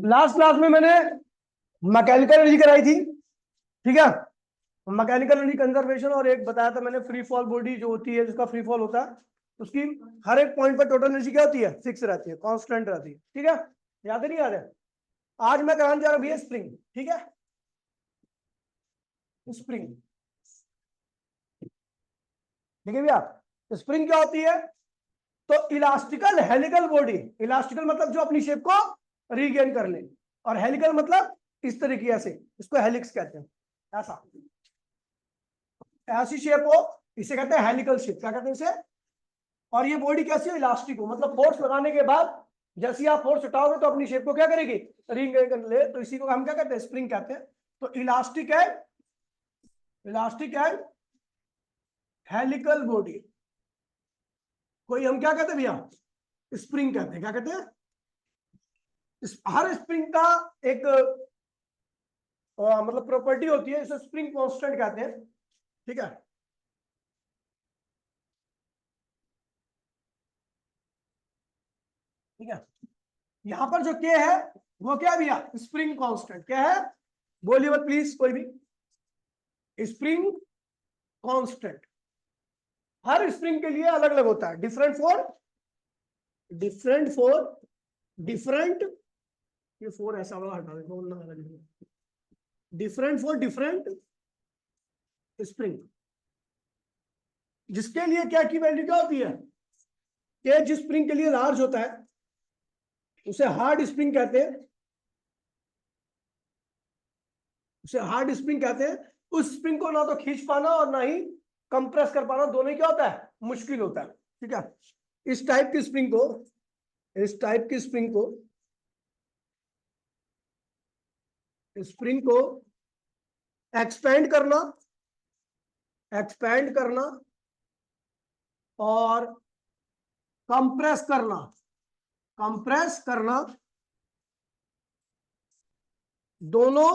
Last class में मैंने mechanical energy कराई थी, ठीक है। मैकेनिकल एनर्जी कंजर्वेशन और एक बताया था मैंने फ्री फॉल बॉडी जो होती है, जिसका फ्री फॉल होता है, उसकी हर एक पॉइंट पर टोटल एनर्जी क्या होती है, फिक्स रहती है, कांस्टेंट रहती है, ठीक है। याद है नहीं याद है? आज मैं कराने जा रहा हूं भैया स्प्रिंग, ठीक है। स्प्रिंग, ठीक है भैया। स्प्रिंग क्या होती है? तो इलास्टिकल हेलिकल बॉडी, इलास्टिकल मतलब जो अपनी शेप को रीगेन कर ले, और हेलिकल मतलब इस तरीके से, इसको हेलिक्स कहते हैं, ऐसा ऐसी शेप हो, इसे कहते हैं हेलिकल शेप। क्या कहते हैं इसे? और ये बॉडी कैसी हो, इलास्टिक हो, मतलब फोर्स लगाने के बाद जैसे आप फोर्स उठाओगे तो अपनी शेप को क्या करेगी, रीगेन कर ले, तो इसी को हम क्या कहते हैं, स्प्रिंग कहते हैं। तो इलास्टिक है, इलास्टिक एंड हेलिकल बॉडी कोई हम क्या कहते हैं भैया, स्प्रिंग कहते हैं। क्या कहते हैं? हर स्प्रिंग का एक मतलब प्रॉपर्टी होती है, इसे स्प्रिंग कांस्टेंट कहते हैं, ठीक है। ठीक है, यहां पर जो के है वो क्या भैया, स्प्रिंग कांस्टेंट। क्या है बोलिए मत प्लीज कोई भी, स्प्रिंग कांस्टेंट हर स्प्रिंग के लिए अलग अलग होता है, डिफरेंट फॉर डिफरेंट, ये फोर ऐसा वाला हटा दो, डिफरेंट फॉर डिफरेंट स्प्रिंग, जिसके लिए क्या की वैल्यू क्या होती है, कि जिस स्प्रिंग के लिए लार्ज होता है उसे हार्ड स्प्रिंग कहते हैं, उसे हार्ड स्प्रिंग कहते हैं। उस स्प्रिंग को ना तो खींच पाना और ना ही कंप्रेस कर पाना, दोनों ही क्या होता है, मुश्किल होता है, ठीक है। इस टाइप की स्प्रिंग को, इस टाइप की स्प्रिंग को एक्सपेंड करना, एक्सपेंड करना और कंप्रेस करना, कंप्रेस करना, दोनों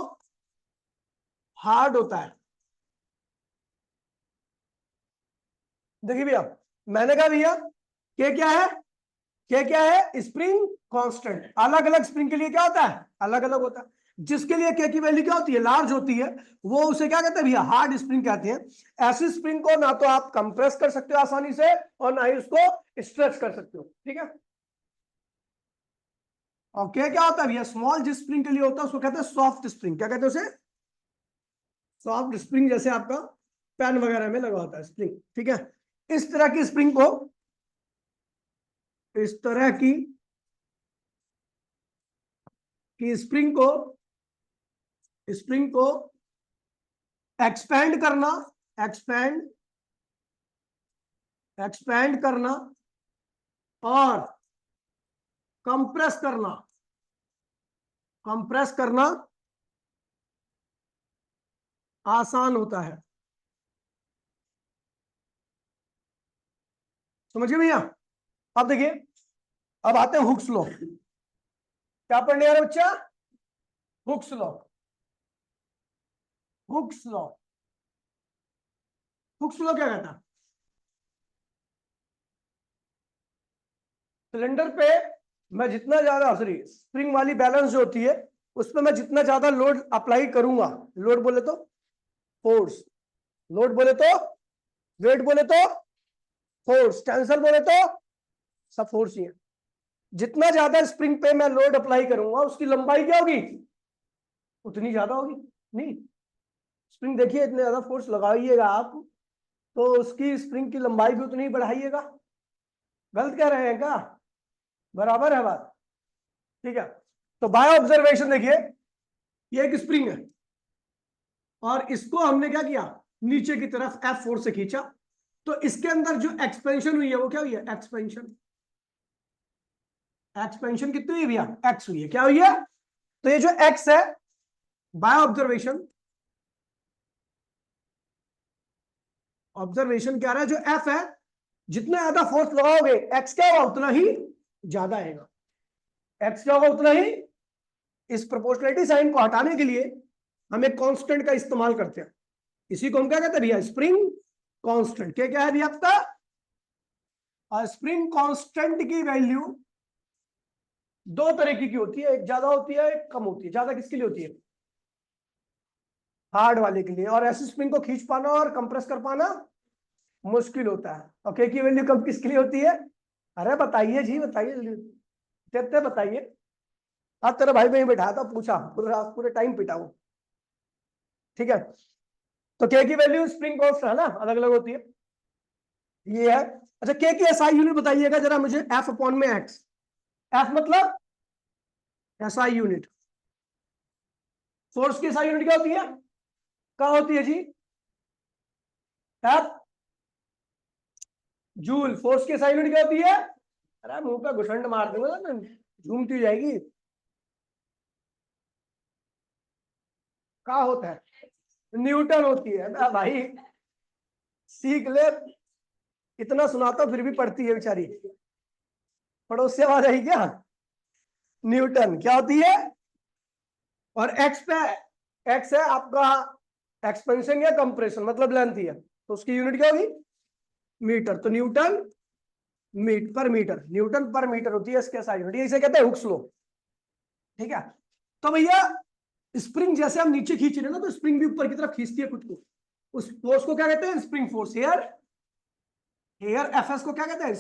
हार्ड होता है। देखिए भैया, मैंने कहा भैया क्या है, क्या है, स्प्रिंग कांस्टेंट। अलग अलग स्प्रिंग के लिए क्या होता है, अलग अलग होता है। जिसके लिए के की वैल्यू क्या होती है, लार्ज होती है, वो उसे क्या कहते हैं भैया, हार्ड स्प्रिंग कहते हैं। ऐसी स्प्रिंग को ना तो आप कंप्रेस कर सकते हो आसानी से और ना ही उसको स्ट्रेच कर सकते हो, ठीक है। और क्या होता है भैया, स्मॉल जिस स्प्रिंग के लिए होता है उसको कहते हैं सॉफ्ट स्प्रिंग। क्या कहते हैं उसे? सॉफ्ट स्प्रिंग, जैसे आपका पेन वगैरह में लगा होता है स्प्रिंग, ठीक है। इस तरह की स्प्रिंग को, इस तरह की स्प्रिंग को एक्सपेंड करना, एक्सपेंड एक्सपेंड करना और कंप्रेस करना, कंप्रेस करना आसान होता है। समझिए भैया? अब देखिए, अब आते हैं हुक्स लॉ। क्या पढ़ने आ रहे बच्चा? Hooke's law, Hooke's law. Hooke's law क्या कहता है? सिलेंडर पे मैं जितना ज्यादा, सॉरी, स्प्रिंग वाली बैलेंस जो होती है उस पर मैं जितना ज्यादा लोड अप्लाई करूंगा, लोड बोले तो फोर्स, लोड बोले तो वेट, बोले तो फोर्स, टेंशन बोले तो सब फोर्स ही है। जितना ज्यादा स्प्रिंग पे मैं लोड अप्लाई करूंगा उसकी लंबाई क्या होगी, उतनी ज्यादा होगी। नहीं, स्प्रिंग देखिए, इतने ज्यादा फोर्स लगाइएगा आप तो उसकी स्प्रिंग की लंबाई भी उतनी ही बढ़ाइएगा। गलत कह रहे हैं क्या? बराबर है बात, ठीक है। तो बाय ऑब्जर्वेशन देखिए, ये एक स्प्रिंग है और इसको हमने क्या किया, नीचे की तरफ F4 से खींचा, तो इसके अंदर जो एक्सपेंशन हुई है वो क्या हुई है, एक्सपेंशन। एक्सपेंशन कितनी हुई भैया, एक्स हुई है। क्या हुई है? तो ये जो एक्स है, बाय ऑब्जर्वेशन, ऑब्जर्वेशन क्या रहा है, जो एफ है, जितना ज्यादा फोर्स लगाओगे एक्स क्या होगा, उतना ही ज्यादा आएगा। एक्स क्या होगा, उतना ही। इस प्रोपोर्शनलिटी साइन को हटाने के लिए हम एक कांस्टेंट का इस्तेमाल करते हैं, इसी को हम क्या कहते हैं भैया, स्प्रिंग कांस्टेंट। क्या है भैया आपका? और स्प्रिंग कांस्टेंट की वैल्यू दो तरीके की होती है, एक ज्यादा होती है एक कम होती है। ज्यादा किसके लिए होती है? हार्ड वाले के लिए। और ऐसी स्प्रिंग को खींच पाना और कंप्रेस कर पाना मुश्किल होता है। और के की वैल्यू कम किसके लिए होती है? अरे बताइए जी, बताइए जल्दी, देते बताइए। आज तेरा भाई वहीं बैठा था, पूछा, पूरे टाइम पिटा वो। ठीक है, तो के की वैल्यू स्प्रिंग कांस्टेंट है ना, अलग अलग होती है। ये है। अच्छा, के की एसआई यूनिट बताइएगा जरा मुझे, एफ अपॉन में एक्स। एफ मतलब एसआई यूनिट। फोर्स की एसआई यूनिट क्या होती है? क्या होती है जी? F joule. फोर्स की एसआई यूनिट क्या होती है? अरे मुंह पे घुसंड मार दूंगा ना, झूमती जाएगी। क्या होता है? न्यूटन होती है ना भाई, सीख ले। इतना सुनाता फिर भी पढ़ती है बेचारी। पड़ोस से आवाज आई क्या? न्यूटन क्या होती है? और एक्स पे, एक्स है आपका एक्सपेंशन या कंप्रेशन, मतलब लेंथ ही है, तो उसकी यूनिट क्या होगी? मीटर। तो न्यूटन पर मीटर, न्यूटन पर मीटर होती है इसके एसआई यूनिट। इसे कहते हैं हुक्स लॉ। ठीक है, तो भैया स्प्रिंग जैसे हम नीचे खींच रहे हैं ना, तो स्प्रिंग भी ऊपर की तरफ खींचती है खुद को। उस फोर्स को क्या कहते हैं? Spring force. Here here FS को क्या कहते हैं?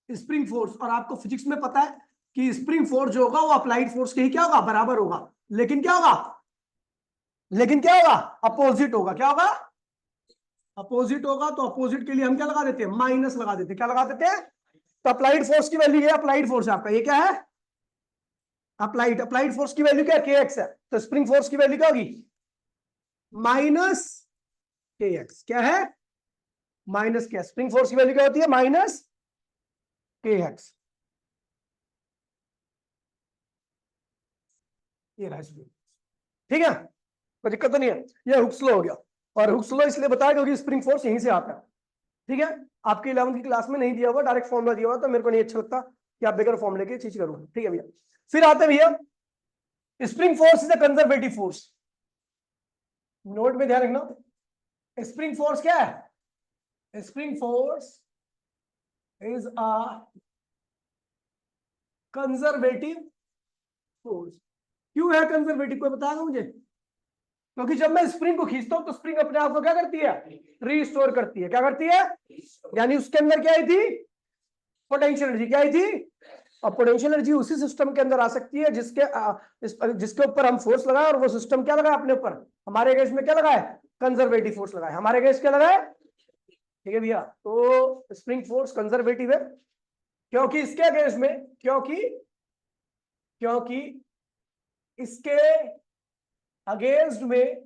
Spring force. और आपको फिजिक्स में पता है कि स्प्रिंग फोर्स जो होगा वो अप्लाइड फोर्स के ही क्या होगा? बराबर होगा। लेकिन क्या होगा? अपोजिट होगा। क्या होगा? अपोजिट होगा। तो अपोजिट के लिए हम क्या लगा देते हैं? माइनस लगा देते हैं। क्या लगा देते हैं? तो अप्लाइड फोर्स की वैल्यू है, अप्लाइड फोर्स है आपका, ये क्या है? अप्लाइड फोर्स की वैल्यू क्या है? के एक्स है। तो स्प्रिंग फोर्स की वैल्यू क्या होगी? माइनस के एक्स। क्या है? माइनस के। स्प्रिंग फोर्स की वैल्यू क्या होती है? माइनस के एक्स। ये रहा स्प्रिंग। ठीक है, कोई दिक्कत तो नहीं है। ये हुक्स लॉ हो गया। और हुक्स लॉ इसलिए बताया क्योंकि स्प्रिंग फोर्स यहीं से आता है। ठीक है, आपकी 11वीं की क्लास में नहीं दिया हुआ, डायरेक्ट फॉर्मूला दिया हुआ, तो मेरे को नहीं अच्छा लगता कि आप बगैर फॉर्मूले के चीज करो। ठीक है भैया, फिर आते भैया spring force is a conservative force. Note में ध्यान रखना, स्प्रिंग फोर्स क्या है? Spring force is a conservative force. क्यों है कंजर्वेटिव, कोई बताएगा मुझे? क्योंकि जब मैं स्प्रिंग को खींचता हूं तो स्प्रिंग अपने आप को क्या करती है? रीस्टोर करती है। क्या करती है? यानी उसके अंदर क्या आई थी? Potential energy. क्या आई थी? और पोटेंशियल एनर्जी उसी सिस्टम के अंदर आ सकती है जिसके ऊपर हम फोर्स लगाए, और वो सिस्टम क्या लगाए अपने ऊपर? हमारे अगेंस्ट में क्या लगाए? कंजर्वेटिव फोर्स लगाए। हमारे अगेंस्ट क्या लगाए? ठीक है भैया, तो स्प्रिंग फोर्स कंजर्वेटिव है क्योंकि इसके अगेंस्ट में, क्योंकि इसके अगेंस्ट में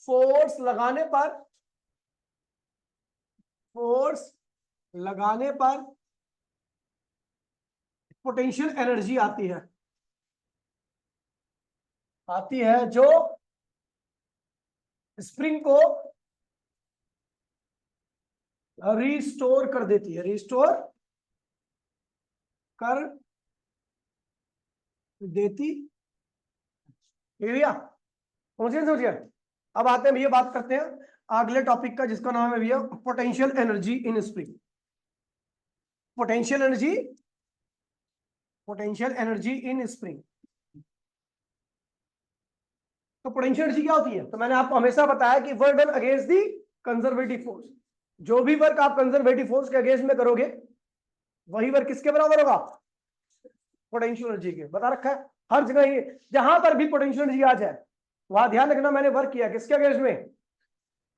फोर्स लगाने पर पोटेंशियल एनर्जी आती है जो स्प्रिंग को रिस्टोर कर देती है, रिस्टोर कर देती है भैया। समझिए। अब आते हैं भैया, बात करते हैं अगले टॉपिक का, जिसका नाम है भैया potential energy in spring. Potential energy in spring. तो पोटेंशियल एनर्जी क्या होती है? तो मैंने आपको हमेशा बताया कि वर्क डन अगेंस्ट दी कंजर्वेटिव फोर्स। जो भी वर्क आप कंजर्वेटिव फोर्स के अगेंस्ट में करोगे, वही वर्क किसके बराबर होगा? पोटेंशियल एनर्जी के। बता रखा है हर जगह ही, जहां पर भी पोटेंशियल एनर्जी आ जाए वहां ध्यान रखना मैंने वर्क किया किसके अगेंस्ट में?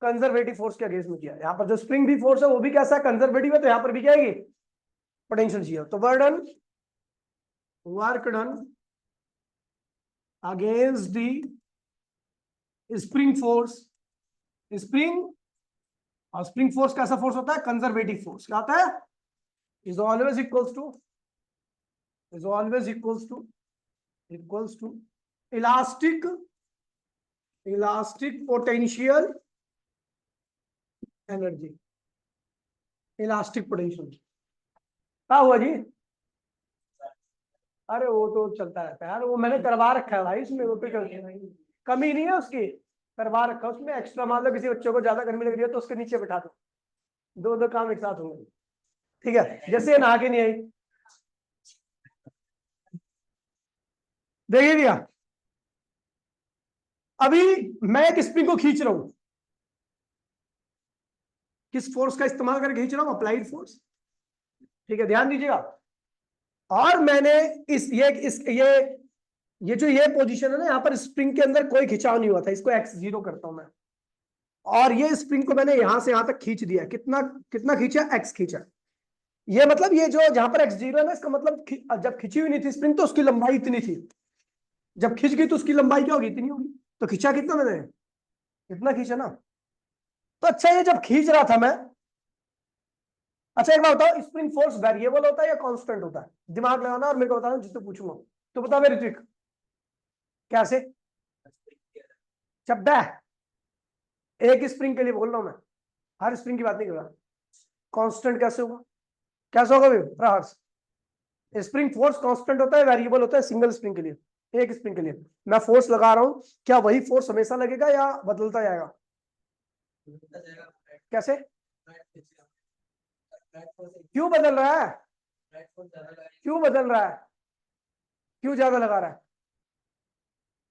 कंजर्वेटिव फोर्स के अगेंस्ट में किया। यहाँ पर जो स्प्रिंग भी फोर्स है वो भी कैसा है? कंजर्वेटिव है, तो यहाँ पर भी क्या आएगी? Potential energy. तो work done against the spring force. Spring और स्प्रिंग फोर्स कैसा फोर्स होता है? Conservative force. क्या होता है? Is always equals to elastic potential energy. Elastic potential क्या हुआ जी? अरे वो तो चलता रहता है यार, वो मैंने करवा रखा है भाई, इसमें वो कमी नहीं है उसकी, करवा रखा है उसमें एक्स्ट्रा। मान लो किसी बच्चे को ज्यादा गर्मी लग रही है तो उसके नीचे बैठा दो, दो काम एक साथ होंगे। ठीक है, जैसे नहा के नहीं आई, देखिए भैया, अभी मैं एक स्प्रिंग को खींच रहा हूं, किस फोर्स का इस्तेमाल करके खींच रहा हूं? Applied force. ठीक है, ध्यान दीजिएगा। और मैंने ये जो ये पोजीशन है ना, यहां पर स्प्रिंग के अंदर कोई खिंचाव नहीं हुआ था, इसको x0 करता हूं मैं। और ये स्प्रिंग को मैंने यहां से यहां तक खींच दिया। कितना कितना खींचा? x खींचा। ये मतलब ये जो जहां पर x0 है ना, इसका मतलब जब खिंची हुई नहीं थी स्प्रिंग तो उसकी लंबाई इतनी थी, जब खिंच गई तो उसकी लंबाई क्या होगी? इतनी होगी। तो खींचा कितना मैंने? इतना खींचा ना। तो अच्छा, ये जब खींच रहा था मैं, अच्छा एक बात बताओ, स्प्रिंग फोर्स वेरिएबल होता है या कांस्टेंट होता है? दिमाग लगाना और मेरे को बताना, जिससे पूछूंगा। तो बता मेरी ट्रिक कैसे। चब्बा, एक स्प्रिंग के लिए बोल रहा हूं मैं, हर स्प्रिंग की बात नहीं कर रहा। कांस्टेंट कैसे होगा? कैसे होगा भाई? स्प्रिंग फोर्स कांस्टेंट होता है, वेरिएबल होता है सिंगल स्प्रिंग के लिए। एक स्प्रिंग के लिए मैं फोर्स लगा रहा हूं, क्या वही फोर्स हमेशा लगेगा या बदलता जाएगा? कैसे? क्यों बदल रहा है? क्यों बदल रहा है? क्यों ज्यादा लगा रहा है?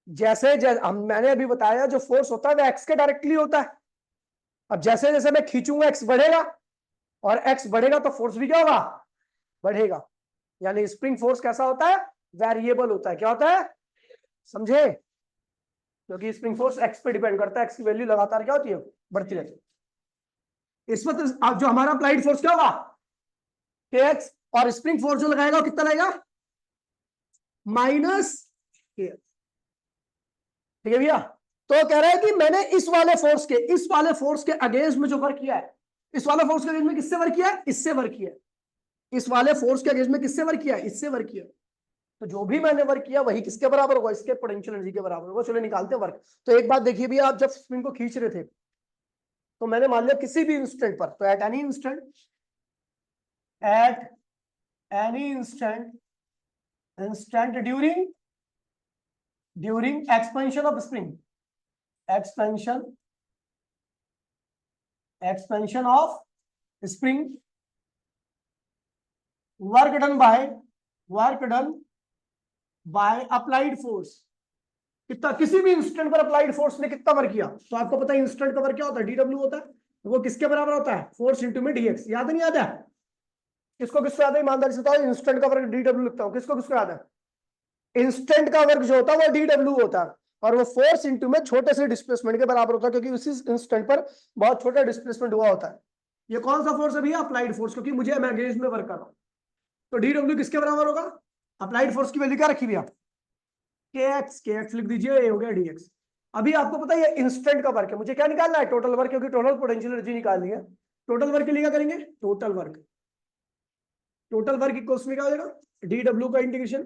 जैसे मैंने अभी बताया, जो फोर्स होता है वो एक्स के डायरेक्टली होता है। अब जैसे जैसे मैं खींचूंगा एक्स बढ़ेगा, और एक्स बढ़ेगा तो फोर्स भी क्या होगा? बढ़ेगा। यानी स्प्रिंग फोर्स कैसा होता है? वेरिएबल होता है। क्या होता है? समझे? क्योंकि स्प्रिंग फोर्स एक्स पे डिपेंड करता है, एक्स की वैल्यू लगातार क्या होती है? बढ़ती रहती है। इस वक्त अब जो हमारा अप्लाइड फोर्स क्या होगा? के एक्स। और स्प्रिंग फोर्स जो लगाएगा वो कितना लगेगा? माइनस के। ठीक है भैया। तो कह रहा है कि मैंने इस वाले फोर्स के अगेंस्ट में जो वर्क किया है, इस वाले फोर्स के अगेंस्ट में किससे वर्क किया है? इससे वर्क किया है। इस वाले फोर्स के अगेंस्ट में किससे वर्क किया है? इससे वर्क किया। तो जो भी मैंने वर्क किया वही किसके बराबर होगा? इसके पोटेंशियल एनर्जी के बराबर होगा। चलो निकालते हैं वर्क। तो एक बात देखिए भैया, आप जब स्प्रिंग को खींच रहे थे तो मैंने मान लिया किसी भी इंस्टेंट पर, तो at any instant during expansion of spring, expansion of spring, work done by applied force. कितना? किसी भी इंस्टेंट पर अप्लाइड फोर्स ने कितना वर्क किया? तो आपको पता है इंस्टेंट का वर्क क्या होता है? डीडब्ल्यू होता है। वो किसके बराबर होता है? फोर्स इंटू में डीएक्स। याद नहीं? याद है? किसको किसको याद है? ईमानदारी से बताओ। इंस्टेंट का वर्क डीडब्ल्यू लिखता हूं, किसको किसको याद है? इंस्टेंट का वर्क जो होता है वो डीडब्ल्यू होता है, और वो फोर्स इंटू में छोटे से डिस्प्लेसमेंट के बराबर होता है, क्योंकि उसी इंस्टेंट पर बहुत छोटा डिस्प्लेसमेंट हुआ होता है। ये कौन सा फोर्स है भैया? अप्लाइड फोर्स, क्योंकि मुझे मैं अगेंस्ट में वर्क कर रहा हूं। तो डीडब्ल्यू किसके बराबर होगा? अप्लाइड फोर्स की वैल्यू क्या रखी भैया? के एक्स लिख दीजिए, ये हो गया डीएक्स। अभी आपको पता है ये इंस्टेंट का वर्क है, मुझे क्या निकालना है? टोटल वर्क, क्योंकि टोटल पोटेंशियल एनर्जी निकालनी है। टोटल वर्क के लिए क्या करेंगे? टोटल वर्क इक्वल्स में क्या हो जाएगा? डीडब्ल्यू का इंटीग्रेशन,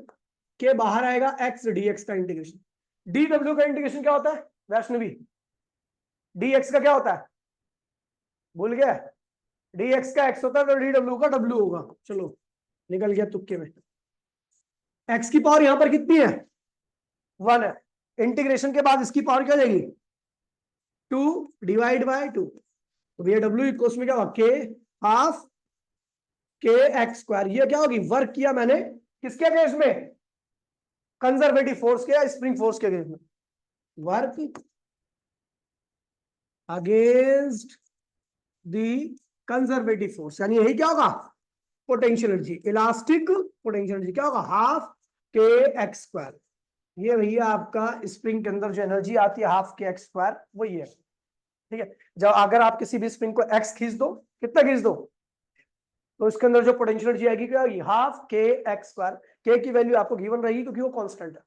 के बाहर आएगा एक्स डीएक्स का इंटीग्रेशन। डीडब्ल्यू का इंटीग्रेशन क्या होता है वैष्णवी? डीएक्स का क्या होता है? भूल गया? डीएक्स का एक्स होता है तो डीडब्ल्यू का डब्ल्यू होगा। चलो निकल गया तुक्के में। एक्स की पावर यहां पर कितनी है? 1 है। इंटीग्रेशन के बाद इसकी पावर क्या हो जाएगी? 2 डिवाइड बाय 2। तो भैया डब्ल्यू इक्वल्स में क्या होगा? के हाफ के एक्स स्क्वायर। ये क्या होगी? वर्क किया मैंने किसके अगेंस्ट में? कंजर्वेटिव फोर्स के या स्प्रिंग फोर्स के अगेंस्ट में। Work against the conservative force, यानी यही क्या होगा? Potential energy, elastic potential energy क्या होगा? हाफ के एक्स स्क्वायर। ये भैया आपका स्प्रिंग के अंदर जो एनर्जी आती है हाफ के एक्स स्क्वायर, वही है। ठीक है। जब अगर आप किसी भी स्प्रिंग को एक्स खींच दो, कितना खींच दो, तो इसके अंदर जो पोटेंशियल एनर्जी आएगी क्या आएगी? हाफ के एक्स स्क्वायर। के की वैल्यू आपको गिवन रहेगी क्योंकि वो कांस्टेंट है।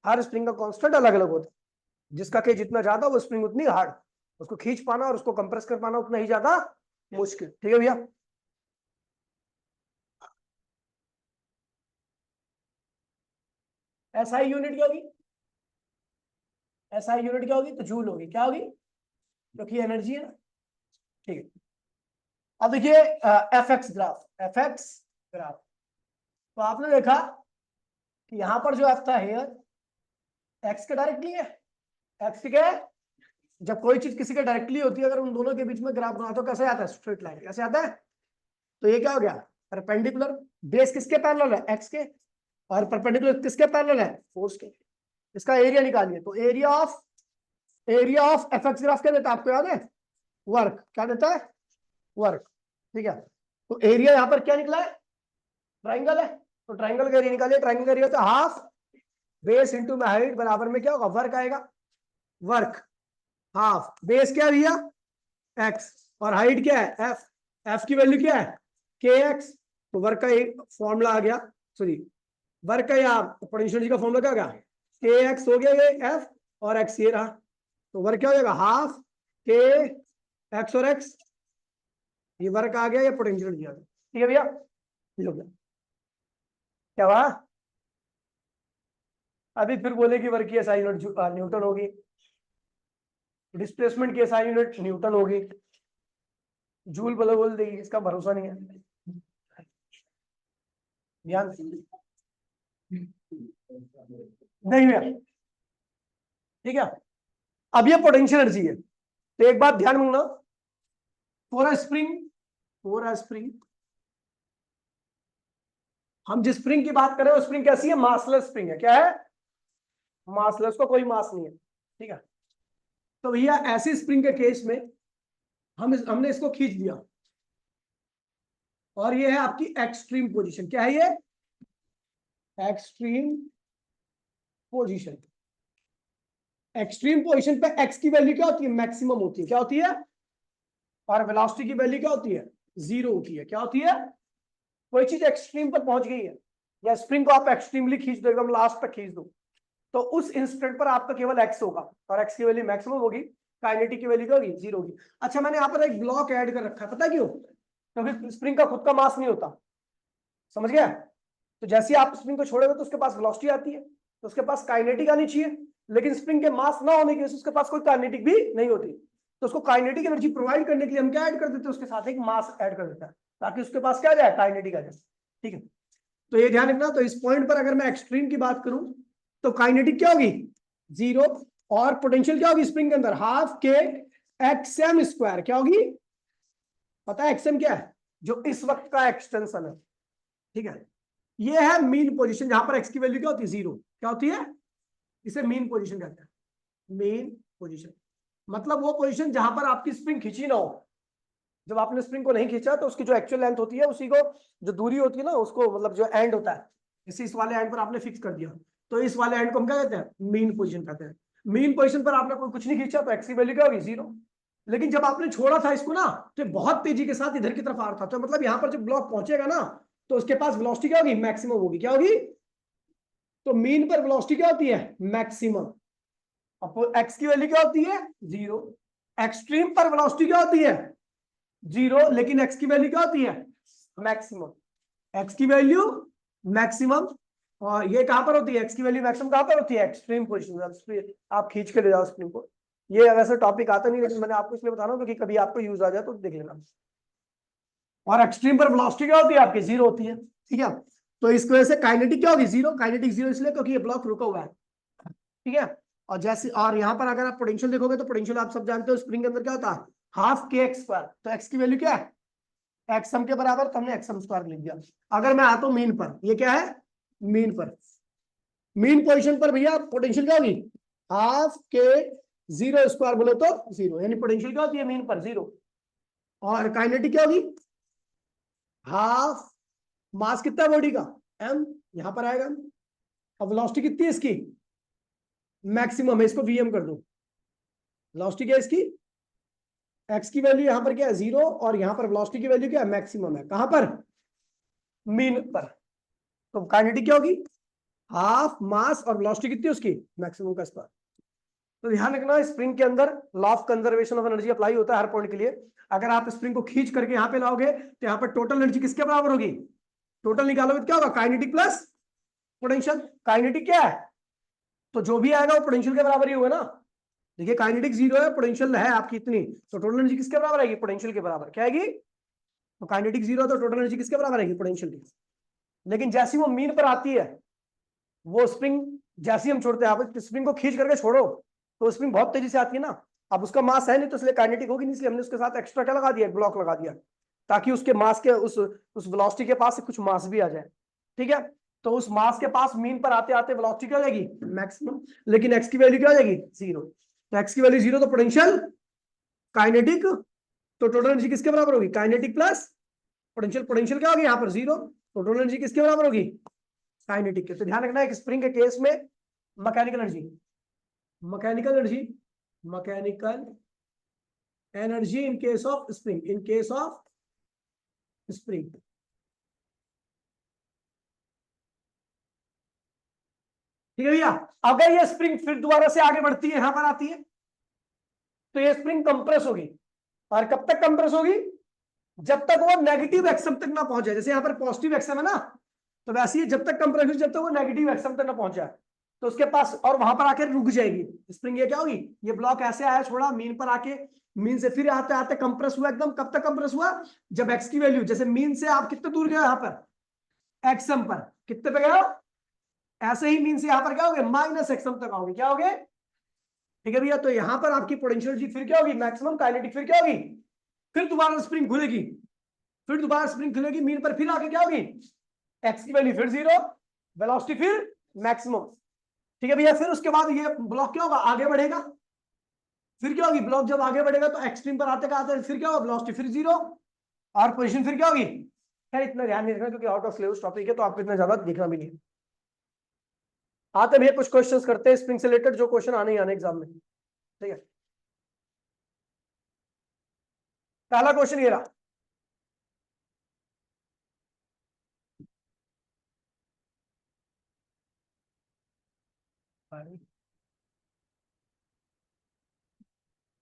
हर स्प्रिंग का कांस्टेंट अलग अलग होता है। जिसका के जितना ज्यादा वो स्प्रिंग उतनी हार्ड, उसको खींच पाना और उसको कंप्रेस कर पाना उतना ही ज्यादा मुश्किल। ठीक है भैया। एसआई यूनिट क्या होगी? एसआई यूनिट क्या होगी? तो जूल होगी। क्या होगी? क्योंकि एनर्जी है ना। ठीक है। अब देखिए एफ एक्स ग्राफ। तो आपने देखा कि यहां पर जो एफ था हेयर, एक्स के डायरेक्टली है। एक्स के क्या है? जब कोई चीज किसी के डायरेक्टली होती है, अगर उन दोनों के बीच में ग्राफ बनाते हो कैसे आता है? Straight line. कैसे आता है? तो ये क्या हो गया? परपेंडिकुलर। बेस किसके पैरेलल है? एक्स के। और परपेंडिकुलर किसके पैरेलल है, फोर्स के। इसका एरिया निकालिए, तो area of F x graph क्या देता है आपको याद है, वर्क। क्या देता है, वर्क। ठीक है, तो एरिया यहां पर क्या निकला है, ट्राइंगल है, तो ट्राइंगल का एरिया निकालिए। ट्राइंगल का एरिया होता है हाफ बेस इंटू में हाइट बराबर में क्या होगा, वर्क आएगा। वर्क हाफ बेस क्या है भैया, एक्स, और हाइट क्या है एफ। एफ की वैल्यू क्या है के एक्स, तो वर्क का एक फॉर्मूला आ गया, सॉरी वर्क का या पोटेंशियल का फॉर्मूला क्या हो गया, के एक्स हो गया ये एफ, और एक्स ये रहा, तो वर्क क्या हो जाएगा हाफ के एक्स और एक्स, ये वर्क आ गया, ये पोटेंशियल दिया। ठीक है भैया, हो गया। क्या हुआ, अभी फिर बोले कि वर्क की एसआई यूनिट न्यूटन होगी, डिस्प्लेसमेंट की एसआई यूनिट न्यूटन होगी, जूल बोल देगी, इसका भरोसा नहीं है। ध्यान नहीं भैया, ठीक है। अब ये पोटेंशियल एनर्जी है, तो एक बात ध्यान रखना, फॉर अ स्प्रिंग हम जिस स्प्रिंग की बात कर रहे हैं वो स्प्रिंग कैसी है, मासलेस स्प्रिंग है। क्या है, मासलेस, को कोई मास नहीं है। ठीक है, तो भैया ऐसी स्प्रिंग के केस में हमने इसको खींच दिया, और ये है आपकी एक्सट्रीम पोजीशन। क्या है ये, एक्सट्रीम पोजीशन। एक्सट्रीम पोजीशन पे एक्स की वैल्यू क्या होती है, मैक्सिमम होती है। क्या होती है, और वेलोसिटी की वैल्यू क्या होती है, जीरो होती है। क्या होती है, कोई चीज एक्सट्रीम पर पहुंच गई है, या स्प्रिंग को आप एक्सट्रीमली खींच दो, एकदम लास्ट तक खींच दो, तो उस इंस्टेंट पर आपका केवल एक्स होगा, और एक्स की वैल्यू मैक्सिमम होगी, काइनेटिक की वैल्यू क्या होगी, जीरो होगी। अच्छा, मैंने यहाँ पर एक ब्लॉक ऐड कर रखा है, पता क्यों, क्योंकि स्प्रिंग का खुद का मास नहीं होता, समझ गया। तो जैसे आप स्प्रिंग को छोड़ोगे तो उसके पास वेलोसिटी आती है, तो उसके पास काइनेटिक आनी चाहिए, लेकिन स्प्रिंग के मास ना होने की वजह से उसके पास कोई काइनेटिक भी नहीं होती, तो उसको काइनेटिक एनर्जी प्रोवाइड करने के लिए हम क्या ऐड कर देते हैं, उसके साथ एक मास ऐड कर देता है, ताकि उसके पास क्या आ जाए, काइनेटिक आ जाए। ठीक है, तो ये ध्यान रखना। तो इस पॉइंट पर अगर मैं एक्सट्रीम की बात करूं तो काइनेटिक क्या होगी, जीरो, और पोटेंशियल क्या होगी स्प्रिंग के अंदर, हाफ के एक्सएम स्क्वायर। क्या होगी, पता है एक्सएम क्या है, जो इस वक्त का एक्सटेंशन है। ठीक है, ये है मीन पोजीशन, जहां पर एक्स की वैल्यू क्या होती है, जीरो। क्या होती है, इसे मीन पोजीशन कहते हैं। मीन पोजीशन मतलब वो पोजीशन जहां पर आपकी स्प्रिंग खींची ना हो। जब आपने स्प्रिंग को नहीं खींचा तो उसकी जो एक्चुअल लेंथ होती है, उसी को जो दूरी होती है ना, उसको मतलब जो एंड होता है, इस वाले एंड पर आपने फिक्स कर दिया, तो इस वाले एंड को हम क्या कहते हैं, मीन पोजीशन कहते हैं। मीन पोजीशन पर आपने कोई कुछ नहीं खींचा तो एक्स की वैल्यू क्या होगी, जीरो। लेकिन जब आपने छोड़ा था इसको ना, तो बहुत तेजी के साथ इधर की तरफ आ रहा था, तो मतलब यहाँ पर जब ब्लॉक पहुंचेगा ना, तो उसके पास वेलोसिटी क्या होगी, मैक्सिमम होगी। क्या होगी, तो मीन पर वेलोसिटी क्या होती है, मैक्सिमम। अब एक्स की वैल्यू क्या होती है, जीरो। एक्सट्रीम पर वेलोसिटी क्या होती है, जीरो, लेकिन एक्स की वैल्यू क्या होती है, मैक्सिमम। एक्स की वैल्यू मैक्सिमम, और ये कहां पर होती है, एक्स की वैल्यू मैक्सिमम कहां पर होती है, एक्सट्रीम पोजीशन। आप खींच के ले जाओ स्प्रिंग को, ये वैसे टॉपिक आता नहीं, लेकिन मैंने आपको इसलिए बता रहा हूं क्योंकि कभी आपको यूज आ जाए तो देख लेना। और एक्सट्रीम पर वेलोसिटी क्या होती है आपकी, जीरो होती है। ठीक है, तो इस वजह से काइनेटिक क्या होगी, जीरो। काइनेटिक जीरो इसलिए क्योंकि ये ब्लॉक रुका हुआ है। ठीक है, और जैसे, और यहाँ पर अगर आप पोटेंशियल देखोगे तो पोटेंशियल आप सब जानते हो स्प्रिंग के अंदर क्या होता है, हाफ के एक्स स्क्वायर। तो एक्स की वैल्यू क्या है, एक्सएम के बराबर, तो हमने एक्सएम स्क्वायर लिख दिया। अगर मैं आता हूं मीन पर, ये क्या है, मीन पर, मीन पोजीशन पर भैया पोटेंशियल क्या होगी, हाफ के जीरो स्क्वायर बोले तो जीरो, यानी पोटेंशियल क्या होती है मीन पर, जीरो। और काइनेटिक क्या होगी, हाफ मास कितना है बॉडी का, एम, यहां पर आएगा। अब वेलोसिटी कितनी है इसकी, मैक्सिमम है, इसको वीएम कर दो। वेलोसिटी क्या है इसकी, एक्स की वैल्यू यहां पर क्या है, जीरो, और यहां पर वेलोसिटी की वैल्यू क्या है, मैक्सिमम है। कहां पर, मीन पर। तो काइनेटिक क्या होगी, हाफ मास, और वेलोसिटी कितनी है उसकी, मैक्सिमम का स्क्वायर। तो ध्यान रखना, स्प्रिंग के अंदर law of conservation of energy apply होता है हर पॉइंट के लिए। अगर आप स्प्रिंग को खींच करके यहाँ पे लाओगे तो यहाँ पर टोटल एनर्जी किसके बराबर होगी, टोटल निकालोगे तो क्या होगा, काइनेटिक प्लस पोटेंशियल। काइनेटिक क्या है, तो जो भी आएगा वो पोटेंशियल के बराबर ही होगा ना। देखिए काइनेटिक जीरो है, पोटेंशियल है आपकी इतनी, तो टोटल एनर्जी किसके बराबर आएगी, पोटेंशियल के बराबर। क्या आएगी, तो काइनेटिक जीरो तो टोटल एनर्जी किसके बराबर आएगी, पोटेंशियल की। लेकिन जैसी वो मीन पर आती है, वो स्प्रिंग जैसी हम छोड़ते हैं, आप स्प्रिंग को खींच करके छोड़ो तो स्प्रिंग बहुत तेजी से आती है ना। अब उसका मास है नहीं, तो इसलिए काइनेटिक होगी नहीं, इसलिए हमने उसके साथ एक्स्ट्रा क्या लगा दिया, ब्लॉक लगा दिया, ताकि उसके मास के उस वेलोसिटी के पास से कुछ मास भी आ जाए। ठीक है, तो उस मास के पास मीन पर आते आते वेलोसिटी क्या हो जाएगी, मैक्सिमम। लेकिन एक्स की वैल्यू क्या हो जाएगी, 0। तो एक्स की वैल्यू 0 तो पोटेंशियल काइनेटिक, तो टोटल एनर्जी किसके बराबर होगी, काइनेटिक प्लस पोटेंशियल। पोटेंशियल क्या होगी यहाँ पर 0, तो टोटल एनर्जी किसके बराबर होगी, काइनेटिक के। तो ध्यान रखना है स्प्रिंग के केस में mechanical energy, mechanical energy, mechanical energy in case of spring, in case of spring. ठीक है भैया। अगर ये स्प्रिंग फिर दोबारा से आगे बढ़ती है, यहां पर आती है, तो ये स्प्रिंग कंप्रेस होगी। और कब तक कंप्रेस होगी, जब तक वो नेगेटिव एक्सम तक ना पहुंचे। जैसे यहाँ पर पॉजिटिव एक्सम है ना, तो वैसे ही जब तक कंप्रेस, जब तक वो नेगेटिव एक्सम तक ना पहुंचा, तो उसके पास और वहां पर आके रुक जाएगी स्प्रिंग। ये क्या होगी, ये ब्लॉक ऐसे आया, छोड़ा मीन पर आके, मीन से फिर आते आते कंप्रेस हुआ एकदम। कब तक कंप्रेस हुआ, जब एक्स की वैल्यू, जैसे मीन से आप कितने दूर गए यहाँ पर, एक्सम पर कितने पे गए, ऐसे ही मीन से यहाँ पर क्या हो गए, माइनस एक्सम तक आओगे, क्या हो गए। ठीक है भैया। तो यहां पर आपकी पोटेंशियल एनर्जी फिर क्या होगी, मैक्सिमम। काइनेटिक फिर क्या होगी, फिर दोबारा स्प्रिंग खुलेगी, फिर दोबारा स्प्रिंग खुलेगी मीन पर, फिर आगे क्या होगी, एक्स की वैल्यू फिर 0, वेलोसिटी फिर मैक्सिमम। ठीक है भैया। फिर उसके बाद ये ब्लॉक क्या होगा, आगे बढ़ेगा। फिर क्या होगी, ब्लॉक जब आगे बढ़ेगा तो एक्सट्रीम पर आते आते फिर क्या होगा, वेलोसिटी फिर 0, और पोजीशन फिर क्या होगी। खैर इतना ध्यान नहीं रखना क्योंकि आउट ऑफ सिलेबस टॉपिक है, तो आपको इतना ज्यादा देखना भी नहीं है। आते भैया कुछ क्वेश्चंस करते हैं स्प्रिंग से रिलेटेड, जो क्वेश्चन आने ही आने एग्जाम में। ठीक है, पहला क्वेश्चन ये रहा।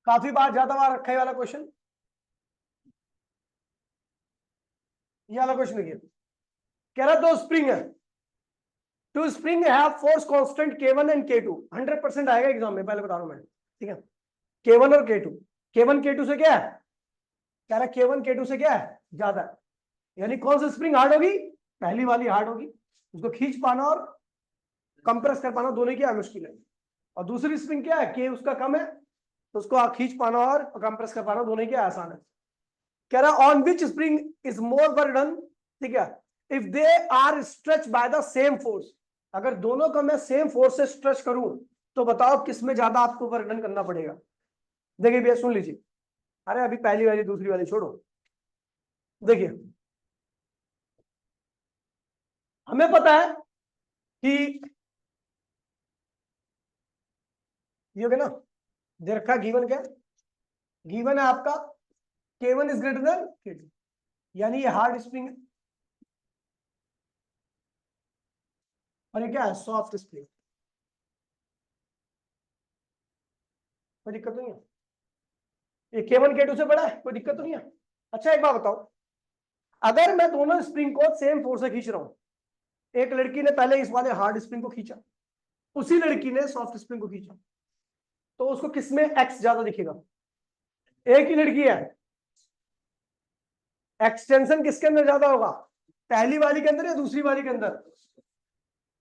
काफी बार, ज्यादा बार रखा है वाला क्वेश्चन, ये वाला क्वेश्चन है। कह रहा दो स्प्रिंग है, two spring have force constant K1 and K2। 100% आएगा एग्जाम में, पहले बता रहा हूं मैं। ठीक है, K1 और K2, K1 K2 से क्या है, कह रहा K1 K2 से क्या है, ज्यादा है। यानी कौन सी स्प्रिंग हार्ड होगी, पहली वाली हार्ड होगी। उसको खींच पाना और कंप्रेस कर पाना दोनों की मुश्किल है। और दूसरी स्प्रिंग क्या है, K उसका कम है, तो उसको आप खींच पाना और कंप्रेस कर पाना दोनों की आसान है। कह रहा on which spring is more burden, ठीक है, if they are stretch by the same force. अगर दोनों को मैं सेम फोर्स से स्ट्रेच करूं, तो बताओ किसमें ज्यादा आपको बर्डन करना पड़ेगा। देखिए भैया सुन लीजिए, अरे अभी पहली वाली दूसरी वाली छोड़ो। देखिए हमें पता है कि ये हो गया ना, दे रखा गिवन क्या, गिवन है आपका K1 is greater than K2, यानी ये हार्ड स्प्रिंग है और ये क्या है, सॉफ्ट स्प्रिंग। कोई दिक्कत नहीं है, ये K1 K2 से बड़ा है, कोई दिक्कत तो नहीं है। अच्छा एक बात बताओ, अगर मैं दोनों स्प्रिंग को सेम फोर्स से खींच रहा हूं, एक लड़की ने पहले इस वाले हार्ड स्प्रिंग को खींचा, उसी लड़की ने सॉफ्ट स्प्रिंग को खींचा, तो उसको किसमें एक्स ज्यादा दिखेगा, एक ही लड़की है, एक्सटेंशन किसके अंदर ज्यादा होगा, पहली वाली के अंदर या दूसरी वाली के अंदर,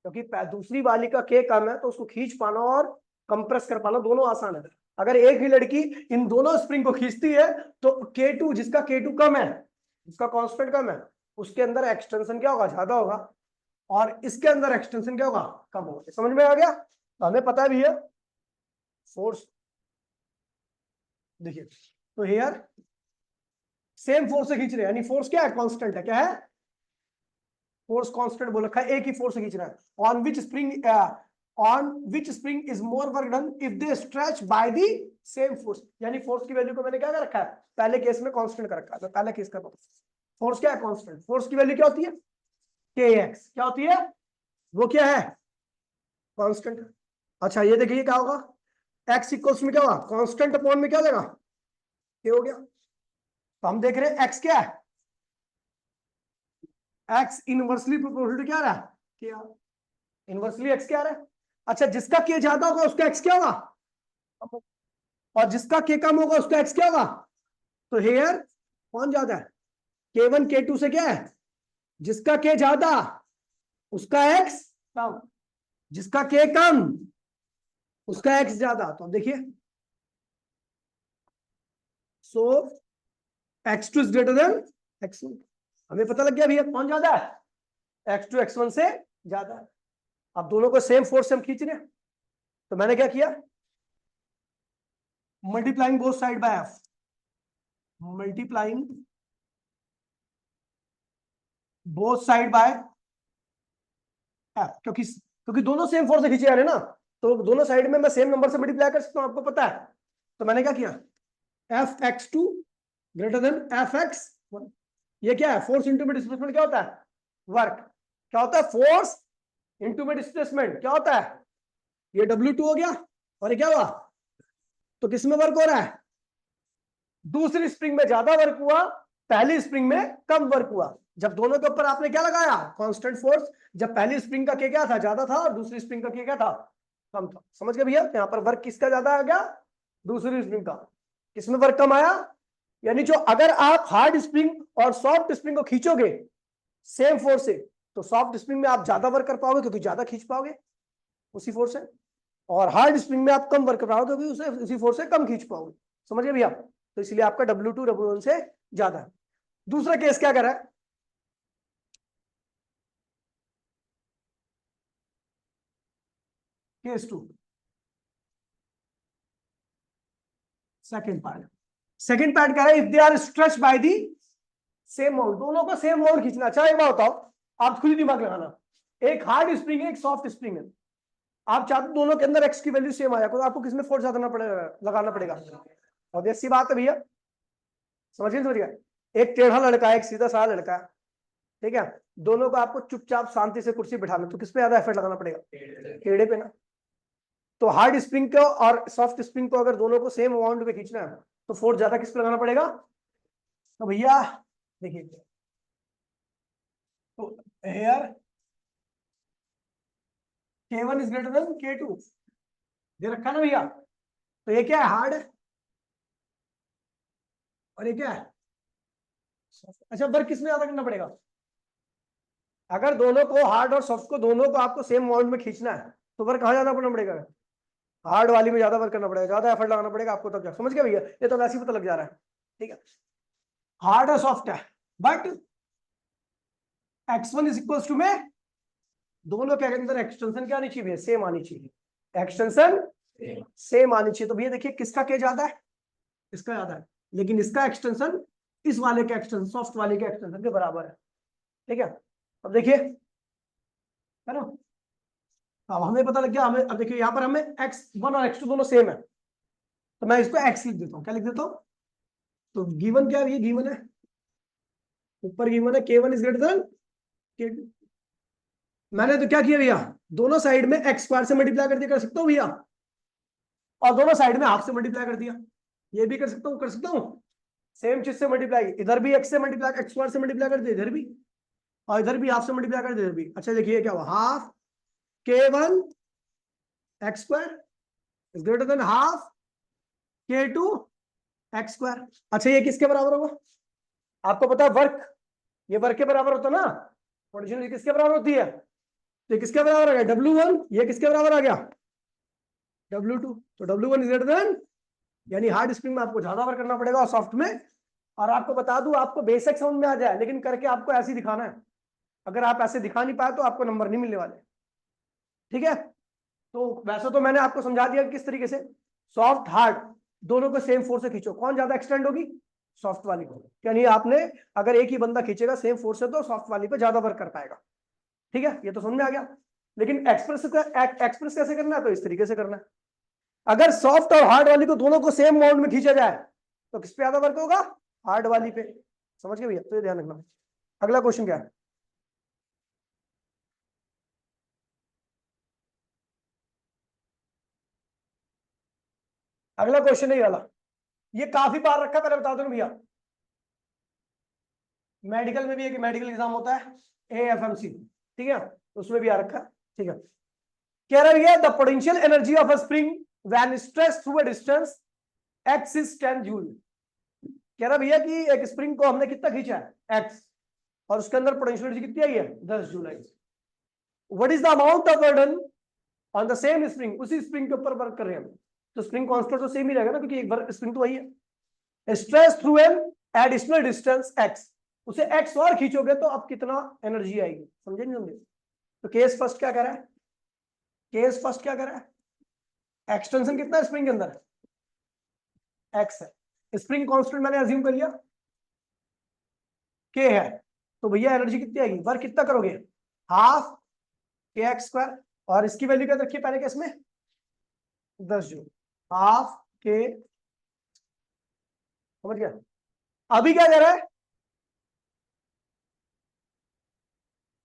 क्योंकि दूसरी वाली का के कम है, तो उसको खींच पाना और कंप्रेस कर पाना दोनों आसान है। अगर एक ही लड़की इन दोनों स्प्रिंग को खींचती है, तो K2, जिसका K2 कम है, जिसका कांस्टेंट कम है, उसके अंदर एक्सटेंशन क्या होगा, ज्यादा होगा, और इसके अंदर एक्सटेंशन क्या होगा, कम होगा। समझ में आ गया। तो हमें पता भी है फोर्स, देखिए तो हेयर सेम फोर्स से खींच रहे हैं, यानी फोर्स क्या है, कांस्टेंट है, क्या है, फोर्स कांस्टेंट बोल रखा है, एक ही फोर्स से खींच रहा है। On which spring is more work done if they stretch by the same force. यानी फोर्स की वैल्यू को मैंने क्या कर रखा है, पहले केस में कांस्टेंट कर रखा है, तो पहले केस का फोर्स क्या है, कांस्टेंट। फोर्स की वैल्यू क्या होती है, Kx, क्या होती है, वो क्या है, कांस्टेंट। अच्छा ये देखिए क्या होगा, x इक्वल्स में क्या होगा, कांस्टेंट अपॉन में क्या हो जाएगा, K हो गया। तो हम देख रहे हैं x क्या है, x इनवर्सली प्रोपोर्शनल टू क्या आ रहा है, K, इनवर्सली x क्या आ रहा है। अच्छा जिसका K ज्यादा होगा उसका x क्या होगा, और जिसका K कम होगा उसका x क्या होगा। तो हेयर कौन ज्यादा है, K1 K2 से क्या है, जिसका K ज्यादा उसका x कम, जिसका K कम उसका x ज्यादा। तो देखिए सो x2 is greater than x1। हमें पता लग गया भैया कौन ज्यादा है, x2 x1 से ज्यादा है। अब दोनों को सेम फोर्स से हम खींच रहे हैं, तो मैंने क्या किया, multiplying both side by F, multiplying both side by F, क्योंकि दोनों सेम फोर्स से खींचे जा रहे हैं ना, तो दोनों साइड में मैं सेम नंबर से मल्टीप्लाई कर सकता हूं, आपको पता है। तो मैंने क्या किया, f x two greater than f x one. ये क्या है, फोर्स इंटू में डिस्प्लेसमेंट क्या होता है, वर्क। क्या होता है, फोर्स इंटू में डिस्प्लेसमेंट क्या होता है, ये W2 हो गया, और ये क्या हुआ, तो किसमें वर्क हो रहा है, दूसरी स्प्रिंग में ज्यादा वर्क हुआ, पहली स्प्रिंग में कम वर्क हुआ। जब दोनों के ऊपर आपने क्या लगाया, कांस्टेंट फोर्स, जब पहली स्प्रिंग का क्या था, ज्यादा था, और दूसरी स्प्रिंग का क्या था, कम था। समझ गए भैया, यहाँ पर वर्क किसका ज्यादा आ गया, दूसरी स्प्रिंग का। किसमें वर्क कम आया, यानी जो अगर आप हार्ड स्प्रिंग और सॉफ्ट स्प्रिंग को खींचोगे सेम फोर्स से, तो सॉफ्ट स्प्रिंग में आप ज्यादा वर्क कर पाओगे क्योंकि ज्यादा खींच पाओगे उसी फोर्स से, और हार्ड स्प्रिंग में आप कम वर्क कर पाओगे क्योंकि उसे उसी फोर्स से कम खींच पाओगे। समझ गए भैया, तो इसलिए आपका W2 W1 से ज्यादा है। दूसरा केस क्या कर रहा है, केस 2, सेकंड पार्ट कह रहा है, if they are stretch by the same amount, दोनों को सेम माउंट खींचना। अच्छा एक बात बताओ, आप खुद ही दिमाग लगाना, एक हार्ड स्प्रिंग है, एक सॉफ्ट स्प्रिंग है, आप चाहते दोनों के अंदर एक्स की वैल्यू सेम आया, तो आपको किसमें फोर्स ज्यादा लगाना पड़ेगा, ऑब्वियस सी बात है भैया। समझिए, एक टेढ़ा लड़का है, एक सीधा साधा लड़का है, ठीक है, दोनों को आपको चुपचाप शांति से कुर्सी बिठाना, तो किस पे ज्यादा एफर्ट लगाना पड़ेगा, टेढ़े पे ना। तो हार्ड स्प्रिंग को और सॉफ्ट स्प्रिंग को अगर दोनों को सेम अमाउंट में खींचना है, तो फोर्स ज्यादा किस पे लगाना पड़ेगा, तो भैया देखिए, तो hair K1 is greater than K2, ये रखा ना भैया। तो ये क्या है, हार्ड है, और ये क्या है, अच्छा वर्क किसमें ज्यादा करना पड़ेगा, अगर दोनों को हार्ड और सॉफ्ट को दोनों को आपको सेम अमाउंट में खींचना है, तो वर्क कहाँ ज्यादा करना पड़ेगा, हार्ड वाली में ज्यादा वर्क करना पड़ेगा, ज्यादा एफर्ट लगाना पड़ेगा आपको, तब क्या। समझ गए भैया, ये तो वैसे ही पता लग जा रहा है, ठीक है। हार्ड और सॉफ्ट है, but x1 is equal to में दोनों के अंदर एक्सटेंशन क्या आनी चाहिए, सेम आनी चाहिए, एक्सटेंशन सेम आनी चाहिए। तो भैया देखिए किसका क्या ज्यादा है, इसका ज्यादा है, लेकिन इसका एक्सटेंशन इस वाले के एक्सटेंशन, सॉफ्ट वाले के एक्सटेंशन के बराबर है, ठीक है। अब देखिए, है ना, अब हमें पता लग गया, हमें अब देखिए यहाँ पर हमें x1 और x2 दोनों सेम है, तो मैं इसको x लिख देता हूँ, क्या लिख देता हूँ, तो गिवन क्या है, ये गिवन है, ऊपर गिवन है K1 is greater than K2। मैंने तो क्या किया भैया, दोनों साइड में x स्क्वायर से मल्टीप्लाई कर दिया, कर सकता हूँ भैया, और दोनों साइड में हाफ से मल्टीप्लाई कर दिया, ये भी कर सकता हूँ, सेम चीज से मल्टीप्लाई, इधर भी x से मल्टीप्लाई, x स्क्वायर से मल्टीप्लाई कर दिया इधर भी, और इधर भी हाफ से मल्टीप्लाई कर दिया इधर भी। अच्छा देखिए क्या हुआ, half K1 x square is greater than half K2 x square. अच्छा ये किसके बराबर होगा, आपको पता है वर्क, ये वर्क के बराबर होता है ना, पोटेंशियल किसके बराबर होती है, तो ये किसके बराबर आ गया W1, ये किसके बराबर आ गया W2, तो W1 इज ग्रेटर देन, यानी हार्ड स्प्रिंग में आपको ज्यादा वर्क करना पड़ेगा और सॉफ्ट में। और आपको बता दूं, आपको बेसिक समझ में आ जाए, लेकिन करके आपको ऐसे ही दिखाना है, अगर आप ऐसे दिखा नहीं पाए तो आपको नंबर नहीं मिलने वाले, ठीक है। तो वैसे तो मैंने आपको समझा दिया किस तरीके से, सॉफ्ट हार्ड दोनों को सेम फोर्स से खींचो, कौन ज्यादा एक्सटेंड होगी, सॉफ्ट वाली को, यानी आपने अगर एक ही बंदा खींचेगा सेम फोर्स से, तो सॉफ्ट वाली पे ज्यादा वर्क कर पाएगा, ठीक है, ये तो समझ में आ गया। लेकिन एक्सप्रेस कैसे करना है, तो इस तरीके से करना है, अगर सॉफ्ट और हार्ड वाली को दोनों को सेम अमाउंट में खींचा जाए, तो किस पे ज्यादा वर्क होगा, हार्ड वाली पे। समझ गए भैया, तो ये ध्यान रखना। अगला क्वेश्चन क्या है, अगला क्वेश्चन है ये वाला, ये काफी बार रखा, पहले बता दो भैया, मेडिकल में भी एक मेडिकल एग्जाम होता है AFMC, ठीक है, उसमें भी आ रखा, ठीक है। कह रहा है the potential energy of a spring when stress through a distance x is 10 joule. कह रहा भैया कि एक स्प्रिंग को हमने कितना खींचा है x, और उसके अंदर पोटेंशियल एनर्जी कितनी आई है 10 joule I. What is the amount of burden on the same spring, उसी स्प्रिंग के ऊपर वर्क कर रहे हैं हम, तो स्प्रिंग कांस्टेंट तो सेम ही रहेगा ना, क्योंकि एक वर्क स्प्रिंग तो वही है। Stress through an additional distance x, उसे x और खींचोगे तो अब कितना एनर्जी आएगी, समझे नहीं समझे, तो केस फर्स्ट क्या कर रहा है, केस फर्स्ट क्या कर रहा है, एक्सटेंशन कितना है स्प्रिंग के अंदर, एक्स है, स्प्रिंग कांस्टेंट मैंने अज्यूम कर लिया के है, तो भैया एनर्जी कितनी आएगी, वर्क कितना करोगे, हाफ के एक्स स्क्वायर, और इसकी वैल्यू क्या रखिए पहले केस में 10 जूल, हाफ के, समझ गया। अभी क्या कह रहा है,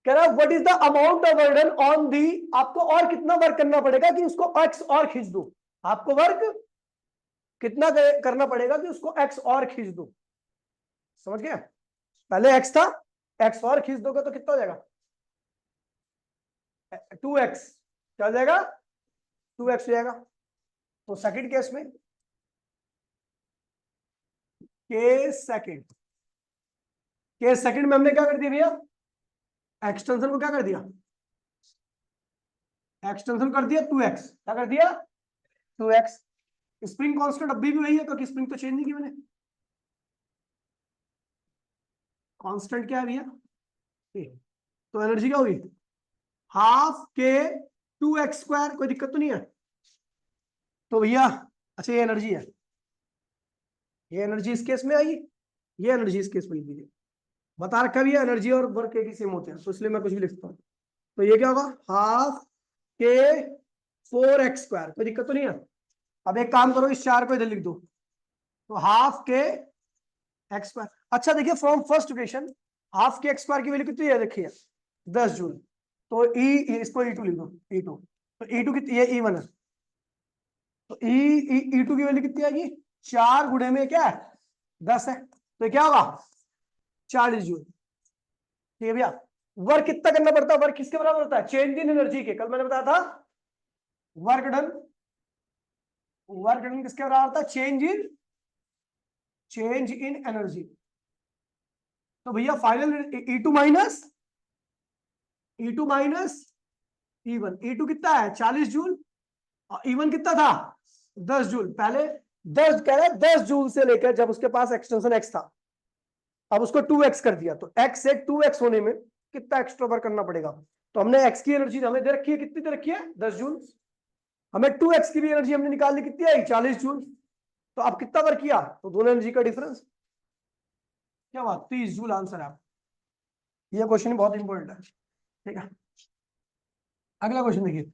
कह रहा है what is the amount of burden on the, आपको और कितना वर्क करना पड़ेगा कि उसको एक्स और खींच दो, आपको वर्क कितना करना पड़ेगा कि उसको एक्स और खींच दो, समझ गया। पहले एक्स था, एक्स और खींच दोगे तो कितना हो जाएगा 2x, क्या हो जाएगा 2x हो जाएगा। तो सेकंड केस में केस सेकंड में हमने क्या कर दिया भैया, एक्सटेंशन को क्या कर दिया, एक्सटेंशन कर दिया 2x, क्या कर दिया 2x, स्प्रिंग कांस्टेंट अभी भी वही है क्योंकि स्प्रिंग तो चेंज नहीं की मैंने, कांस्टेंट क्या है भैया, तो एनर्जी क्या हुई हाफ के 2x स्क्वायर, कोई दिक्कत तो नहीं है। तो भैया अच्छा ये एनर्जी है, ये एनर्जी इस केस में आई, ये एनर्जी इस केस में लिख दीजिए, बता रखा भी है एनर्जी और वर्क एक ही सेम होते हैं, तो इसलिए मैं कुछ भी लिखता हूँ। तो ये क्या होगा हाफ के 4x स्क्वायर, कोई दिक्कत तो नहीं है। अब एक काम करो इस 4 को इधर लिख दो, तो हाफ के एक्स स्क्वायर, अच्छा देखिए फ्रॉम फर्स्ट इक्वेशन हाफ के एक्स स्क्वायर की वैल्यू कितनी है, देखिए 10 जूल, तो इसको E2 लिख दो, E2, तो E2 कितनी है, E1 है, तो E2 की वैल्यू कितनी आएगी 4 गुणे में क्या है 10 है, तो क्या होगा 40 जूल, ठीक है भैया। वर्क कितना करना पड़ता है, वर्क किसके बराबर होता है, चेंज इन एनर्जी के, कल मैंने बताया था वर्क डन, वर्क डन किसके बराबर होता है, चेंज इन एनर्जी। तो भैया final E2 minus E1, E2 कितना है 40 जूल और E1 कितना था 10 जूल, पहले 10 कह रहा है 10 जूल से लेकर जब उसके पास एक्सटेंशन x था, अब उसको 2x कर दिया, तो x से 2x होने में कितना एक्स्ट्रा वर्क करना पड़ेगा, तो हमने x की एनर्जी हमें दे रखी है, कितनी दे रखी है 10 जूल, हमें 2x की भी एनर्जी हमने निकाल ली, कितनी आई 40 जूल, तो अब कितना वर्क किया, तो दोनों एनर्जी का डिफरेंस क्या हुआ 30 जूल, आंसर है। ये क्वेश्चन बहुत इंपॉर्टेंट है, ठीक है। अगला क्वेश्चन देखिए,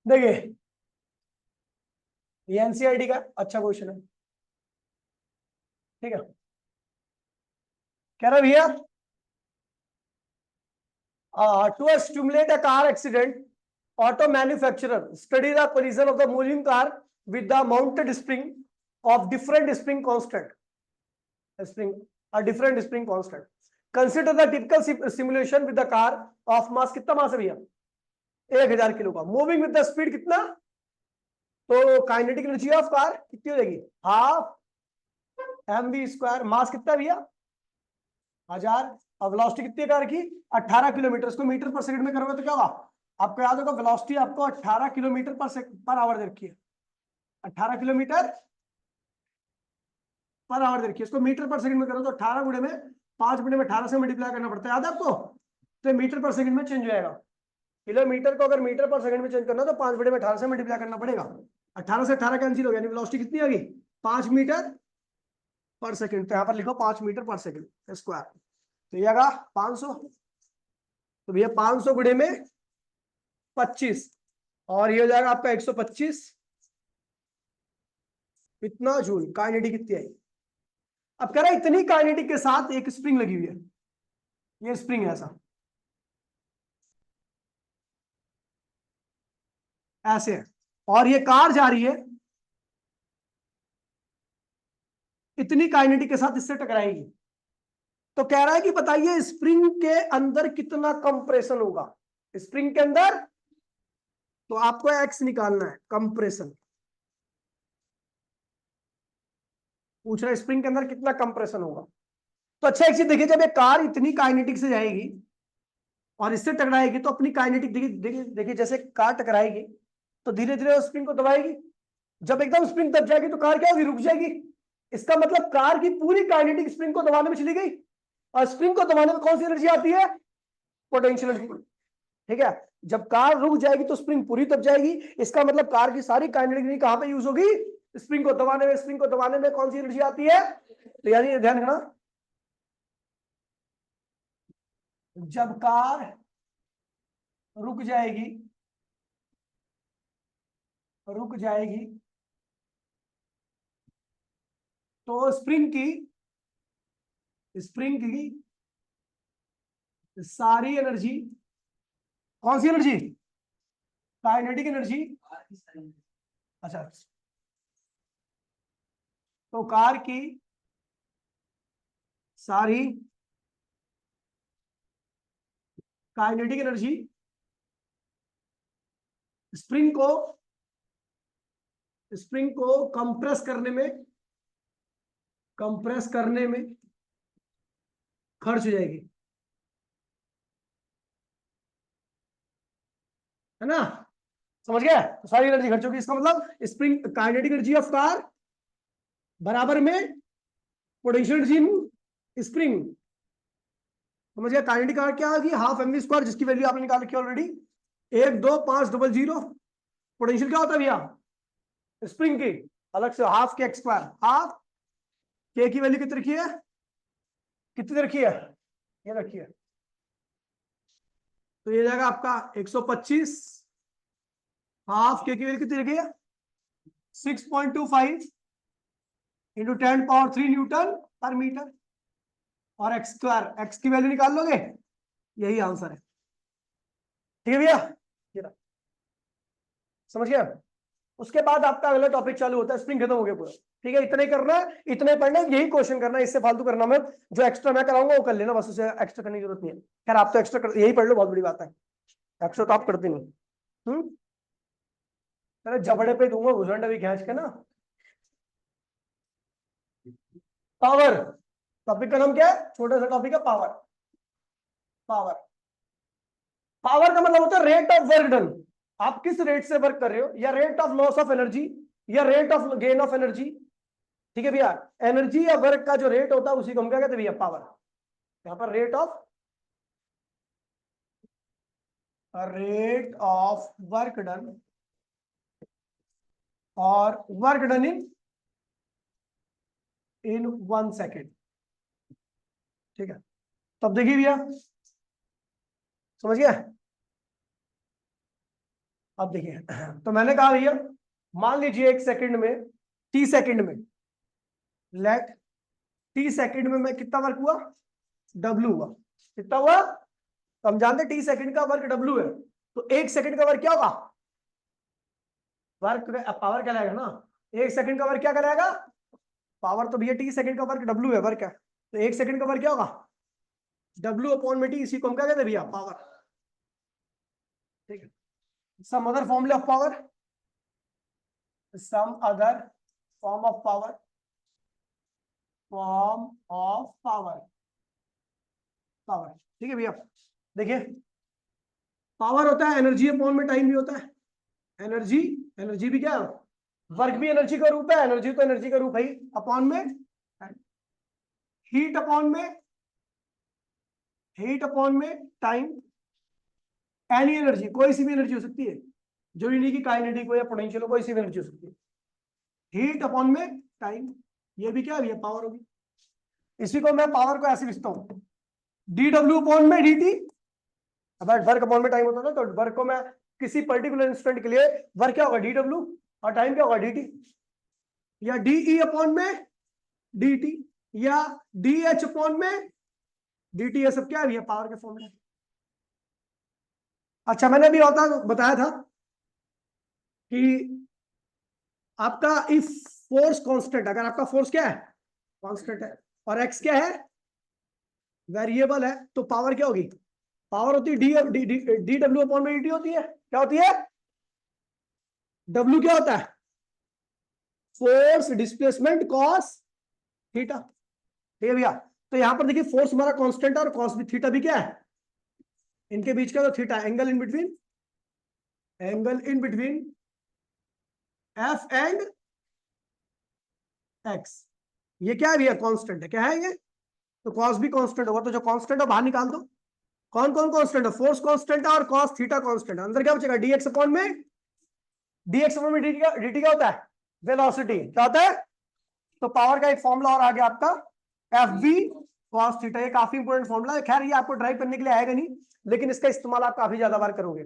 देखिए ये एनसीईआरटी का अच्छा क्वेश्चन है, ठीक है। कह रहा भैया to stimulate a car accident, auto manufacturer study the collision of the moving car with the mounted spring of different spring constant, a different spring constant. Consider the typical simulation with the car of mass, कितना मास है भैया 1000 kilo का, moving with the speed कितना, तो kinetic energy of car कितनी हो जाएगी half mv square, मास कितना भैया 1000, और वेलोसिटी कितनी कार की 18 किलोमीटर, इसको मीटर पर सेकंड में करोगे तो क्या होगा, आपको याद होगा वेलोसिटी आपको 18 किलोमीटर पर आवर दे रखी है, 18 किलोमीटर पर आवर दे रखी है, इसको मीटर पर सेकंड में करो तो 18 गुणे में 5 गुणे में 18 से मल्टीप्लाई करना पड़ता है, याद है आपको, तो मीटर पर सेकंड में चेंज हो जाएगा, किलोमीटर को अगर मीटर पर सेकंड में चेंज करना तो 5 गुणे में 18 से मल्टीप्लाई करना पड़ेगा, 18 से 18 कैंसिल हो गया, वेलोसिटी कितनी आ गई 5 मीटर पर सेकंड, तो यहाँ पर लिखो 5 मीटर पर सेकंड स्क्वायर, तो ये आएगा 500, तो भैया 500 गुणे में 25 और ये हो जाएगा आपका 125, इतना जूल, काइनेटिक कितनी आई। अब कह रहा है इतनी काइनेटिक के साथ एक स्प्रिंग लगी हुई है, ये स्प्रिंग है ऐसा, ऐसे है, और ये कार जा रही है इतनी काइनेटिक के साथ, इससे टकराएगी, तो कह रहा है कि बताइए स्प्रिंग के अंदर कितना कंप्रेशन होगा, स्प्रिंग के अंदर, तो आपको एक्स निकालना है कंप्रेशन, पूछ रहा है स्प्रिंग के अंदर कितना कंप्रेशन होगा। तो अच्छा एक चीज देखिए, जब एक कार इतनी काइनेटिक से जाएगी और इससे टकराएगी तो अपनी काइनेटिक देखिए देखिए देखिए, जैसे कार टकराएगी तो धीरे धीरे स्प्रिंग को दबाएगी, जब एकदम स्प्रिंग दब जाएगी तो कार क्या होगी, रुक जाएगी। इसका मतलब कार की पूरी काइनेटिक स्प्रिंग को दबाने में चली गई, और स्प्रिंग को दबाने में कौन सी एनर्जी आती है, पोटेंशियल एनर्जी। ठीक है, जब कार रुक जाएगी तो स्प्रिंग पूरी दब जाएगी, इसका मतलब कार की सारी काइनेटिक एनर्जी कहां पे यूज होगी, स्प्रिंग को दबाने में। स्प्रिंग को दबाने में कौन सी एनर्जी आती है, तो यानी ध्यान रखना, जब कार रुक जाएगी, रुक जाएगी तो स्प्रिंग की सारी एनर्जी, कौन सी एनर्जी, काइनेटिक एनर्जी। अच्छा, तो कार की सारी काइनेटिक एनर्जी स्प्रिंग को कंप्रेस करने में खर्च हो जाएगी, है ना, समझ गया। तो सारी एनर्जी खर्च होगी, इसका मतलब spring kinetic energy of car बराबर में पोटेंशियल एनर्जी इन स्प्रिंग। समझ गया। काइनेटिक कार क्या होगी, हाफ एम वी स्क्वायर, जिसकी वैल्यू आपने निकाल रखी ऑलरेडी, 12500। पोटेंशियल क्या होता है भैया, स्प्रिंग की अलग से हाफ के एक्स स्क्वायर, हाफ के की वैल्यू कितनी रखी है, कितनी रखी है, ये रखी है, तो ये जाएगा आपका 125, हाफ के की वैल्यू कितनी रखी है, 6.25 इंटू 10⁻³ न्यूटन पर मीटर, और एक्स स्क्वायर, एक्स की वैल्यू निकाल लोगे, यही आंसर है। ठीक है भैया, ये समझ गया। उसके बाद आपका अगला टॉपिक चालू होता है, स्प्रिंग खत्म हो गया पूरा। ठीक है, इतना ही करना है, इतने पढ़ना है, यही क्वेश्चन करना है, इससे फालतू करना मत। जो एक्स्ट्रा मैं कराऊंगा वो कर लेना, बस उसे एक्स्ट्रा करने की जरूरत नहीं है। खैर आप तो एक्स्ट्रा यही पढ़ लो, बहुत बड़ी बात है, एक्स्ट्रा तो आप करते नहीं। अरे जबड़े पे दूंगा घुसंड अभी खींच के ना। पावर, टॉपिक का नाम क्या है, छोटा सा टॉपिक है पावर। पावर, पावर का मतलब होता है रेट ऑफ वर्क डन। आप किस रेट से वर्क कर रहे हो, या rate of loss of energy, या rate of gain of energy. ठीक है भैया, एनर्जी या वर्क का जो रेट होता है उसी को हम क्या कहते हैं भैया, पावर। यहां पर रेट ऑफ वर्क डन और वर्क डन इन 1 सेकेंड। ठीक है, तब देखिए भैया, समझ गया। अब देखिए, तो मैंने कहा भैया, मान लीजिए 1 सेकंड में, टी सेकंड में, लेट टी सेकंड में मैं कितना वर्क हुआ, डब्ल्यू हुआ, कितना हुआ, तो हम जानते टी सेकंड का वर्क डब्ल्यू है, तो 1 सेकंड का वर्क क्या होगा, वर्क पावर कहलाएगा ना। 1 सेकंड का वर्क क्या कहलाएगा, पावर। तो भैया टी सेकंड का वर्क डब्ल्यू है, वर्क है, तो 1 सेकंड का वर्क क्या होगा, डब्ल्यू अपॉन में टी, इसी को हम क्या कहते हैं भैया, पावर। ठीक है, some other formula of power, some other form of power, form of power, power. ठीक है भैया, देखिए, पावर होता है एनर्जी अपॉन में टाइम भी होता है। एनर्जी, एनर्जी भी क्या है, वर्क भी एनर्जी का रूप है, एनर्जी तो एनर्जी का रूप है, अपॉन में हीट, अपॉन में हीट, अपॉन में टाइम। एनी एनर्जी, कोई सी भी एनर्जी हो सकती है, जो नहीं कि काइनेटिक हो या पोटेंशियल हो, कोई सी भी एनर्जी हो सकती है। हीट अपॉन में टाइम, ये भी क्या है, पावर होगी। इसी को मैं पावर को ऐसे लिखता हूं, डी डब्ल्यू अपॉन में डी टी। अब वर्क अपॉन में टाइम होता है ना, तो वर्क को मैं किसी पर्टिकुलर इंस्टेंट के लिए वर्क क्या होगा, डी डब्ल्यू, और टाइम क्या होगा, डी टी, या डी ई अपॉन में डी टी, या डी एच अपॉन में डी टी। ये सब क्या है, पावर के फॉर्मूले। अच्छा, मैंने अभी बताया था कि आपका इफ फोर्स कांस्टेंट, अगर आपका फोर्स क्या है, कांस्टेंट है, और एक्स क्या है, वेरिएबल है, तो पावर क्या होगी, पावर होती है डी डब्ल्यू अपॉन में डी टी होती है। क्या होती है, डब्ल्यू क्या होता है, फोर्स डिस्प्लेसमेंट कॉस थीटा। ठीक है भैया, तो यहां पर देखिए फोर्स हमारा कांस्टेंट है, और कॉस भी, थीटा भी क्या है, इनके बीच का तो theta, angle in between F and x, ये क्या है भैया, कांस्टेंट है, क्या है ये, तो कॉस भी कांस्टेंट होगा, तो जो कांस्टेंट है बाहर निकाल दो। कौन कौन कांस्टेंट है, फोर्स कांस्टेंट है और कॉस थीटा कांस्टेंट है। अंदर क्या बचेगा, डीएक्स अपॉन में, डीएक्स अपॉन में dt क्या होता है, वेलोसिटी, क्या होता है। तो पावर का एक फॉर्मूला और आ गया आपका, एफ बी कॉस थीटा। ये काफी इंपॉर्टेंट फॉर्मूला है, खैर ये आपको ड्राइव करने के लिए आएगा नहीं, लेकिन इसका इस्तेमाल आप काफी ज्यादा बार करोगे।